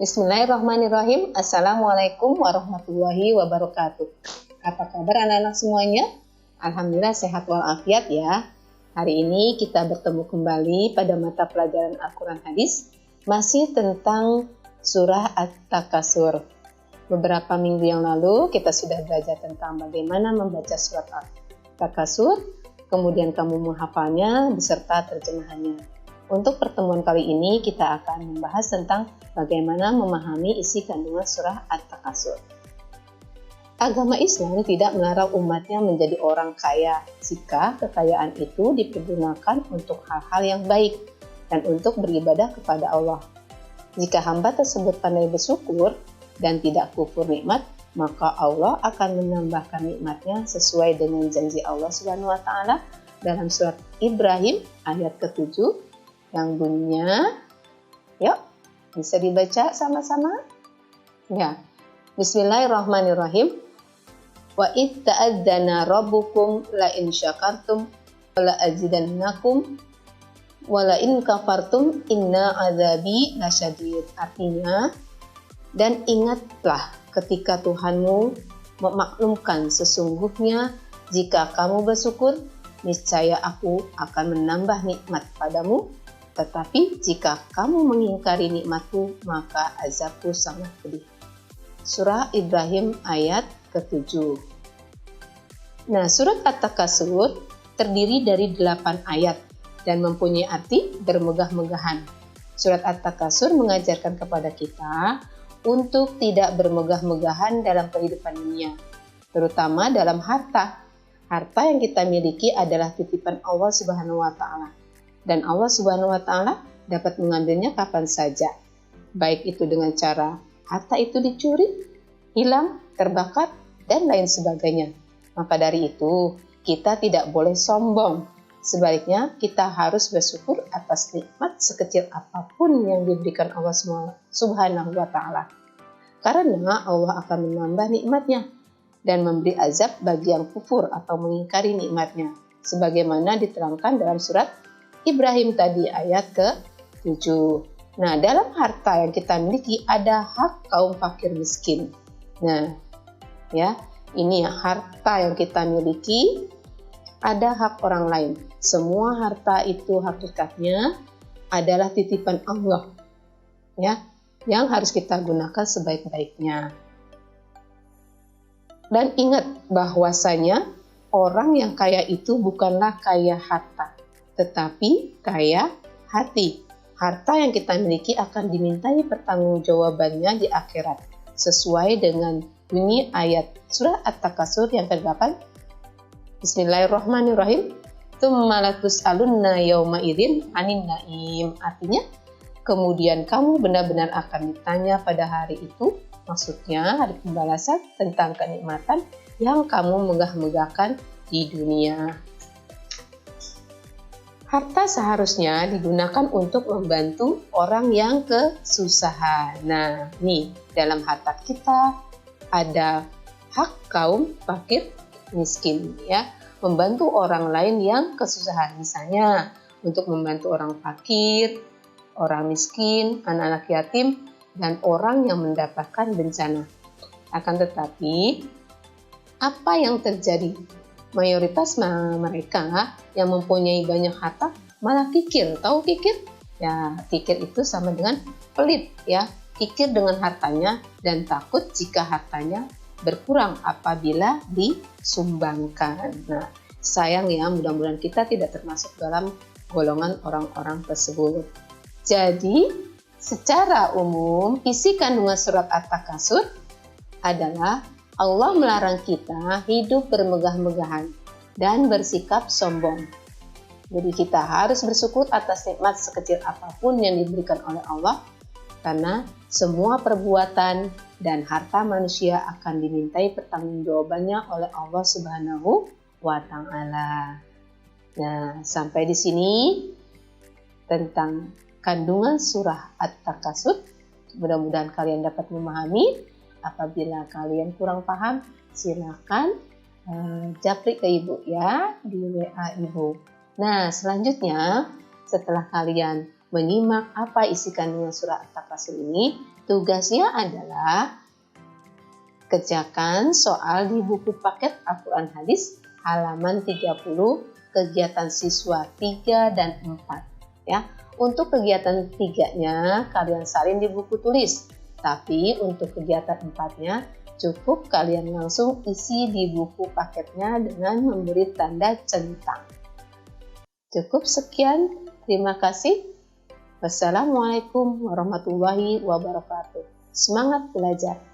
Bismillahirrahmanirrahim. Assalamualaikum warahmatullahi wabarakatuh. Apa kabar anak-anak semuanya? Alhamdulillah sehat walafiat ya. Hari ini kita bertemu kembali pada mata pelajaran Al-Quran Hadis, masih tentang surah At-Takasur. Beberapa minggu yang lalu kita sudah belajar tentang bagaimana membaca surat At-Takasur, kemudian kamu menghafalnya beserta terjemahannya. Untuk pertemuan kali ini kita akan membahas tentang bagaimana memahami isi kandungan surah At-Takasur. Agama Islam tidak melarang umatnya menjadi orang kaya jika kekayaan itu dipergunakan untuk hal-hal yang baik dan untuk beribadah kepada Allah. Jika hamba tersebut pandai bersyukur dan tidak kufur nikmat, maka Allah akan menambahkan nikmatnya sesuai dengan janji Allah Subhanahu wa taala dalam surat Ibrahim ayat ke-7 yang bunyinya, yuk bisa dibaca sama-sama? Ya. Bismillahirrahmanirrahim. Wa id ta'adzana rabbukum la in syakartum wa la azidannakum wa la in kafartum inna azabi lasyadid. Artinya, dan ingatlah ketika Tuhanmu memaklumkan sesungguhnya jika kamu bersyukur, niscaya aku akan menambah nikmat padamu. Tetapi jika kamu mengingkari nikmatku, maka azabku sangat pedih. Surah Ibrahim ayat ke-7. Nah, surat At-Takasur terdiri dari 8 ayat dan mempunyai arti bermegah-megahan. Surat At-Takasur mengajarkan kepada kita untuk tidak bermegah-megahan dalam kehidupan dunia, terutama dalam harta. Harta yang kita miliki adalah titipan Allah Subhanahu wa taala. Dan Allah Subhanahu wa taala dapat mengambilnya kapan saja. Baik itu dengan cara harta itu dicuri, hilang, terbakar, dan lain sebagainya. Maka dari itu, kita tidak boleh sombong. Sebaliknya, kita harus bersyukur atas nikmat sekecil apapun yang diberikan Allah Subhanahu wa taala. Karena Allah akan menambah nikmatnya dan memberi azab bagi yang kufur atau mengingkari nikmatnya, sebagaimana diterangkan dalam surat Ibrahim tadi ayat ke-7. Nah, dalam harta yang kita miliki ada hak kaum fakir miskin. Nah, ya, ini ya, harta yang kita miliki ada hak orang lain. Semua harta itu hakikatnya adalah titipan Allah, ya, yang harus kita gunakan sebaik-baiknya. Dan ingat bahwasanya orang yang kaya itu bukanlah kaya harta, tetapi kaya hati. Harta yang kita miliki akan dimintai pertanggungjawabannya di akhirat, sesuai dengan bunyi ayat surah At-Takasur yang ke-8. Bismillahirrahmanirrahim. Tsumma latus'alunna yauma idzin 'anin na'im. Artinya, kemudian kamu benar-benar akan ditanya pada hari itu, maksudnya hari pembalasan tentang kenikmatan yang kamu megah-megahkan di dunia. Harta seharusnya digunakan untuk membantu orang yang kesusahan. Nah, nih, dalam harta kita ada hak kaum fakir miskin, ya. Membantu orang lain yang kesusahan. Misalnya, untuk membantu orang fakir, orang miskin, anak-anak yatim, dan orang yang mendapatkan bencana. Akan tetapi, apa yang terjadi? Mayoritas mereka yang mempunyai banyak harta malah kikir. Tahu kikir? Ya, kikir itu sama dengan pelit, ya. Kikir dengan hartanya dan takut jika hartanya berkurang apabila disumbangkan. Nah, sayang ya, mudah-mudahan kita tidak termasuk dalam golongan orang-orang tersebut. Jadi, secara umum, isi kandungan surat At-Takasur adalah Allah melarang kita hidup bermegah-megahan dan bersikap sombong. Jadi kita harus bersyukur atas nikmat sekecil apapun yang diberikan oleh Allah, karena semua perbuatan dan harta manusia akan dimintai pertanggungjawabannya oleh Allah Subhanahu wa taala. Nah, sampai di sini tentang kandungan surah At-Takasur. Mudah-mudahan kalian dapat memahami. Apabila kalian kurang paham, silakan japri ke ibu ya di WA ibu. Nah, selanjutnya setelah kalian menyimak apa isi kandungan surah At-Takasur ini, Tugasnya adalah kerjakan soal di buku paket Al-Quran Hadis halaman 30, kegiatan siswa 3 dan 4. Ya. Untuk kegiatan 3-nya kalian salin di buku tulis, tapi untuk kegiatan 4-nya cukup kalian langsung isi di buku paketnya dengan memberi tanda centang. Cukup sekian, terima kasih. Wassalamualaikum warahmatullahi wabarakatuh. Semangat belajar!